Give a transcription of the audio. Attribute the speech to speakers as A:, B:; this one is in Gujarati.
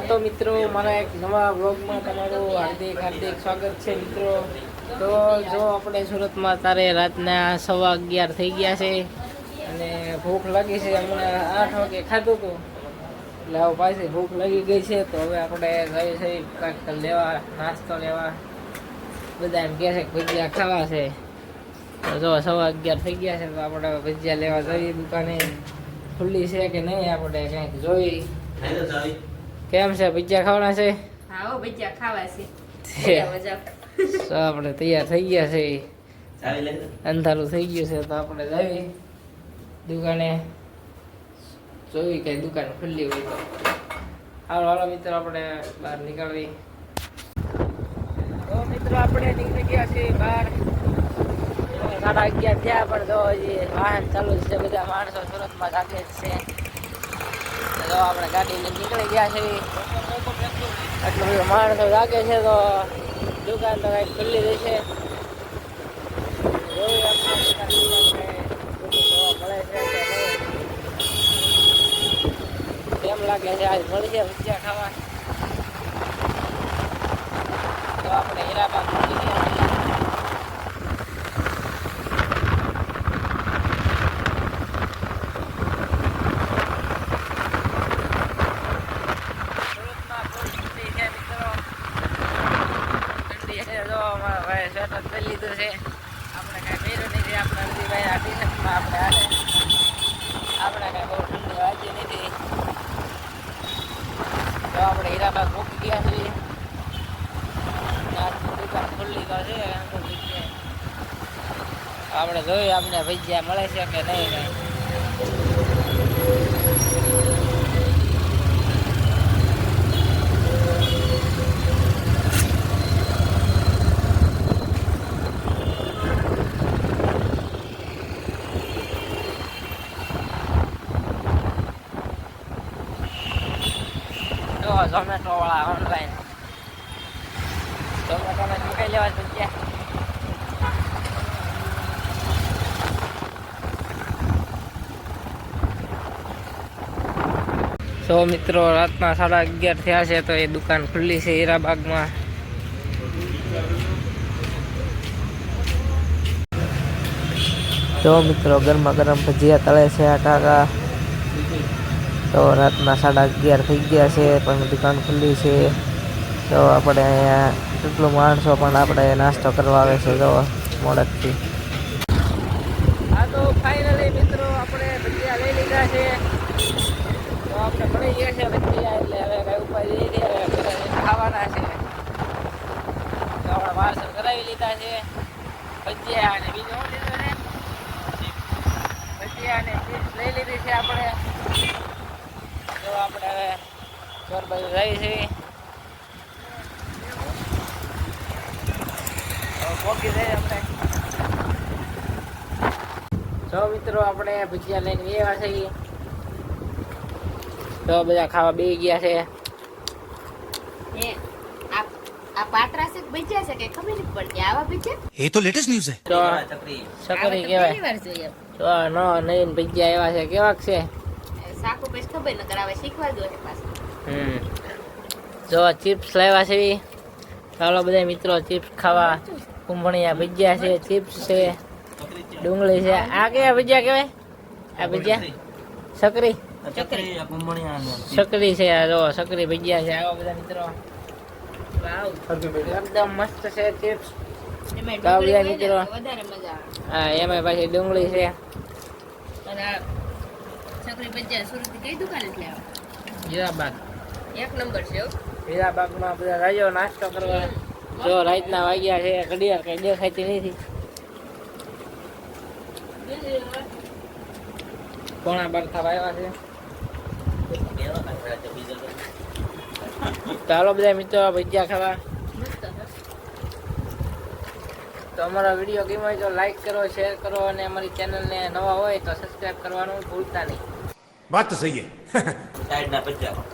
A: તો મિત્રો મારા એક નવા વ્લોગમાં તમારું હાર્દિક સ્વાગત છે મિત્રો. તો જો આપણે સુરતમાં તારે રાતના 11:15 થઈ ગયા છે અને ભૂખ લાગી છે. હમણાં 8 વાગે ખાધું હતું એટલે હવે પાછી ભૂખ લાગી ગઈ છે. તો હવે આપણે જઈએ છીએ કાંઈક લેવા, નાસ્તો લેવા. બધા એમ કહે છે કે ભજીયા ખાવા છે. તો જો 11:15 થઈ ગયા છે તો આપણે ભજીયા લેવા જઈએ. દુકાને ખુલ્લી છે કે નહીં આપણે કંઈક જોઈ. કેમ છે ભજીયા ખાવાના છે?
B: હા ભજીયા ખાવા છે.
A: તો આપણે તૈયાર થઈ ગયા છે. અંધારું થઈ ગયું છે તો આપણે જઈએ દુકાને, જોઈ કઈ દુકાન ખુલ્લી હોય તો. હાલો હાલો મિત્રો આપણે બહાર નીકળવી. તો મિત્રો આપણે નીકળી ગયા છીએ બહાર. 11:30 થયા પણ તો હજી વાહન ચાલુ છે. બધા માણસો સુરતમાં જાગે જ છે. તો આપણે ગાડી લઈને નીકળી ગયા છીએ. એટલું બધું માણસો જાગે છે તો દુકાન તો કંઈક ખુલ્લી રહેશે. જોઈ આપણે દુકાન મળે છે કે નહીં. કેમ લાગે છે આજ મળશે ભજીયા ખાવા? તો આપણે હીરાબાગ પહોંચી ગયા છીએ. સ્વેટર પહેરી લીધું છે. આપણે કાંઈ પહેર્યું નથી. આપણે હરદીભાઈ આ ટી શર્ટમાં આપણે આપણે કાંઈ બહુ ઠંડી વાંચી નથી. તો આપણે હીરાબાગ મૂકી ગયા છીએ. દુકાન ખુલ્લી તો છે. આપણે જોઈએ આપણે ભજીયા મળે છે કે નહીં કાંઈ. ઝોમેટો વાળા ઓનલાઈન ઝોમેટોને મકાઈ લેવા ભજીયા. તો મિત્રો રાતના 11:30 થયા છે તો એ દુકાન ખુલ્લી છે હીરાબાગમાં. તો મિત્રો ગરમા ગરમ ભજીયા તળે છે આ કાકા. તો રાતના 11:30 થઈ ગયા છે પણ દુકાન ખુલ્લી છે. તો આપણે અહીંયા કેટલું માણસો પણ આપણે નાસ્તો કરવા આવે છે જો મોડકથી. હા તો ફાઇનલી મિત્રો આપણે ભજીયા લઈ લીધા છે. તો આપણે મળી ગયા છે ભજીયા એટલે હવે કઈ ઉપાય લઈ રહ્યા ખાવાના છે. તો આપણે પાર્સલ કરાવી લીધા છે ભજીયા અને બીજું શું લીધું છે? ભજીયા અને ચીપ્સ લઈ લીધી છે આપણે. તો આપણે હવે ઘર બાજુ જઈએ છીએ. પહોંચી જઈએ આપણે. તો મિત્રો આપણે ભજીયા લઈને આવ્યા છીએ. તો બધા ખાવા બેસી ગયા છે.
B: આ પાત્રા છે ભજીયા છે કે ખબર નથી પડતી આવા ભજીયા.
C: ये तो लेटेस्ट न्यूज़ है.
A: તો ચકરી કહેવાય. તો નો નવીન ભજીયા આવ્યા છે. કેવાક છે?
B: સાકુ પેસ ખબર ન કરાવે શીખવા દો ને પાછું.
A: જો ચિપ્સ લાવ્યા છે. ચાલો બધા મિત્રો ચિપ્સ ખાવા. કુંભણિયા ભજીયા છે, ચિપ્સ છે, ડુંગળી છે. આ કયા ભજીયા કહેવાય? આ ભજીયા સકરી સકરી છે. આ જો સકરી ભજીયા છે. આવો બધા મિત્રો. એકદમ મસ્ત છે ચિપ્સ. બધા મિત્રો
B: વધારે મજા આવે.
A: હા એમાં પાછી ડુંગળી છે.
B: છકરી ભજીયા સુરત કઈ દુકાને જ લેવા?
A: હીરાબાગ
B: એક નંબર છે.
A: હીરાબાગમાં બધા રાજો નાસ્તો કરવા. જો રાતના વાગ્યા છે ઘડિયાળ કઈ દેખાતી નથી. 11:15 થવા આવ્યા છે. ચાલો બધા મિત્રો ભજીયા ખાવા. તો અમારો વિડીયો ગમ્યો હોય તો લાઈક કરો, શેર કરો અને અમારી ચેનલને નવા હોય તો સબસ્ક્રાઈબ કરવાનું ભૂલતા નહીં.
C: बात तो सही है.
D: સાઈડના ભજીયા